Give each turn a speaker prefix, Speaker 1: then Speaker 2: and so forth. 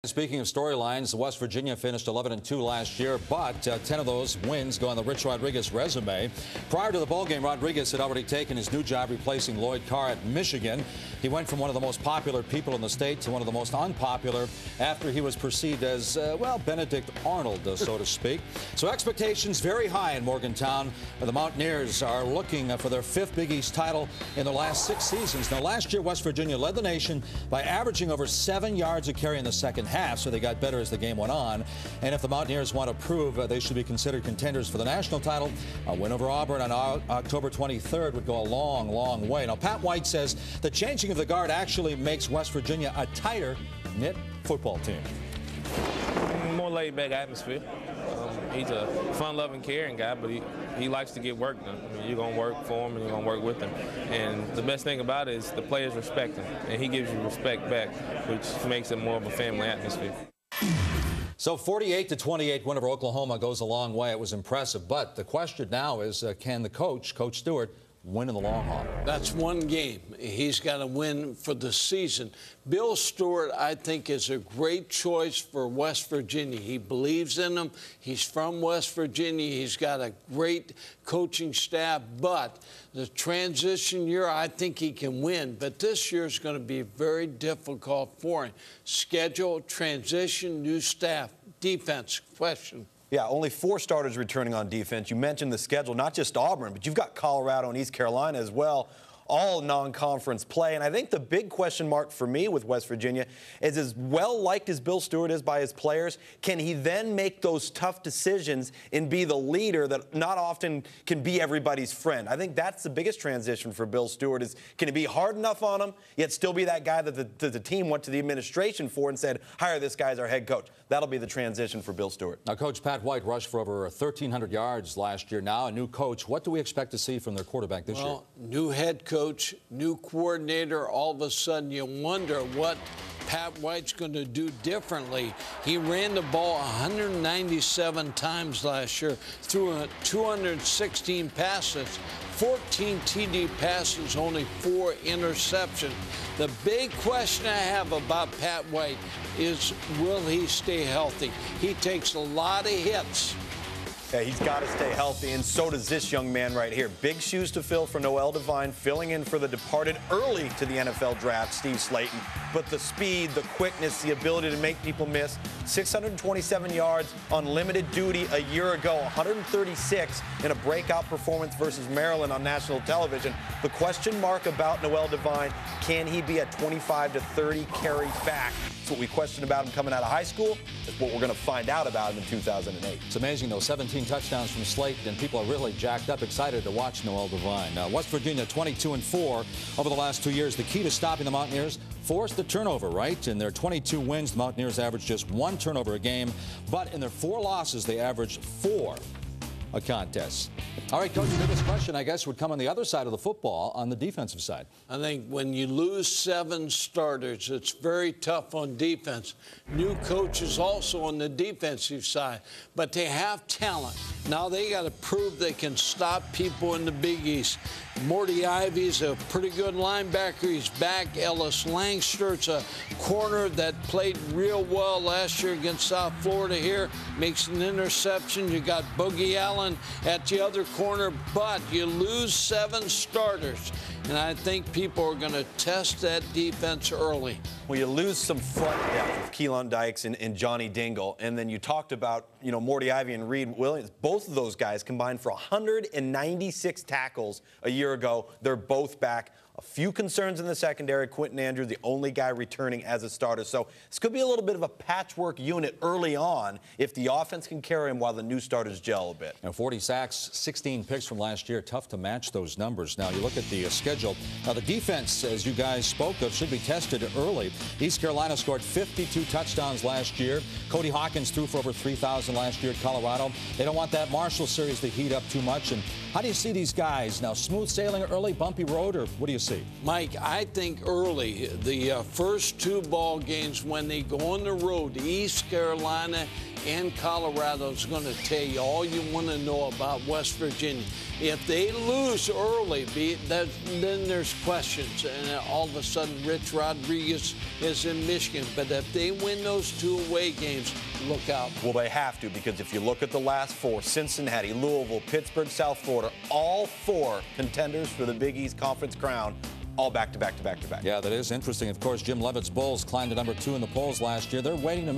Speaker 1: Speaking of storylines, West Virginia finished 11-2 last year, but 10 of those wins go on the Rich Rodriguez resume. Prior to the bowl game, Rodriguez had already taken his new job replacing Lloyd Carr at Michigan. He went from one of the most popular people in the state to one of the most unpopular after he was perceived as, well, Benedict Arnold, so to speak. So expectations very high in Morgantown. The Mountaineers are looking for their 5th Big East title in their last 6 seasons. Now, last year, West Virginia led the nation by averaging over 7 yards a carry in the second half, so they got better as the game went on. And if the Mountaineers want to prove they should be considered contenders for the national title, a win over Auburn on October 23rd would go a long, long way. Now, Pat White says the changing of the guard actually makes West Virginia a tighter-knit football team.
Speaker 2: More laid-back atmosphere. He's a fun-loving, caring guy, but he likes to get work done. I mean, you're going to work for him and you're going to work with him. And the best thing about it is the players respect him, and he gives you respect back, which makes it more of a family atmosphere.
Speaker 1: So 48-28 win over Oklahoma goes a long way. It was impressive. But the question now is, can the Coach Stewart, win in the long haul?
Speaker 3: That's one game. He's got to win for the season. Bill Stewart, I think, is a great choice for West Virginia. He believes in them. He's from West Virginia. He's got a great coaching staff. But the transition year, I think he can win. But this year is going to be very difficult for him. Schedule, transition, new staff, defense, question.
Speaker 4: Yeah, only 4 starters returning on defense. You mentioned the schedule, not just Auburn, but you've got Colorado and East Carolina as well, all non-conference play. And I think the big question mark for me with West Virginia is, as well-liked as Bill Stewart is by his players, can he then make those tough decisions and be the leader that not often can be everybody's friend? I think that's the biggest transition for Bill Stewart, is can he be hard enough on him, yet still be that guy that the team went to the administration for and said, hire this guy as our head coach. That'll be the transition for Bill Stewart.
Speaker 1: Now, Coach Pat White rushed for over 1,300 yards last year. Now a new coach. What do we expect to see from their quarterback this year?
Speaker 3: Well, new head coach, new coordinator. All of a sudden, you wonder what Pat White's going to do differently. He ran the ball 197 times last year, threw 216 passes, 14 TD passes, only 4 interceptions. The big question I have about Pat White is, will he stay healthy? He takes a lot of hits.
Speaker 4: Yeah, he's got to stay healthy, and so does this young man right here. Big shoes to fill for Noel Devine, filling in for the departed early to the NFL draft, Steve Slayton. But the speed, the quickness, the ability to make people miss. 627 yards on limited duty a year ago, 136 in a breakout performance versus Maryland on national television. The question mark about Noel Devine, can he be a 25 to 30 carry back? That's what we questioned about him coming out of high school. That's what we're going to find out about him in 2008.
Speaker 1: It's amazing, though. 17 touchdowns from Slayton, and people are really jacked up, excited to watch Noel Devine. West Virginia 22-4 over the last 2 years. The key to stopping the Mountaineers, force the turnover, right? In their 22 wins, the Mountaineers averaged just 1 turnover a game, but in their 4 losses, they averaged 4 a contest. All right, Coach, the biggest question, I guess, would come on the other side of the football, on the defensive side.
Speaker 3: I think when you lose 7 starters, it's very tough on defense. New coaches also on the defensive side, but they have talent. Now they got to prove they can stop people in the Big East. Morty Ivy's a pretty good linebacker. He's back. Ellis Langster's a corner that played real well last year against South Florida here. Makes an interception. You got Boogie Allen at the other corner, but you lose 7 starters. And I think people are going to test that defense early.
Speaker 4: Well, you lose some front depth with Keelan Dykes and Johnny Dingle. And then you talked about, Morty Ivy and Reed Williams. Both of those guys combined for 196 tackles a year ago. They're both back. A few concerns in the secondary. Quentin Andrews, the only guy returning as a starter. So this could be a little bit of a patchwork unit early on if the offense can carry him while the new starters gel a bit.
Speaker 1: Now, 40 sacks, 16 picks from last year. Tough to match those numbers. Now, you look at the schedule. Now, the defense, as you guys spoke of, should be tested early. East Carolina scored 52 touchdowns last year. Cody Hawkins threw for over 3,000 last year at Colorado. They don't want that Marshall series to heat up too much. And how do you see these guys? Now, smooth sailing early, bumpy road, or what do you see?
Speaker 3: Mike, I think early, the first 2 ball games when they go on the road, East Carolina and Colorado is going to tell you all you want to know about West Virginia. If they lose early, then there's questions, and all of a sudden Rich Rodriguez is in Michigan. But if they win those 2 away games, look out.
Speaker 4: Well, they have to, because if you look at the last 4, Cincinnati, Louisville, Pittsburgh, South Florida, all 4 contenders for the Big East Conference crown, all back-to-back-to-back-to-back.
Speaker 1: Yeah, that is interesting. Of course, Jim Leavitt's Bulls climbed to number 2 in the polls last year. They're waiting to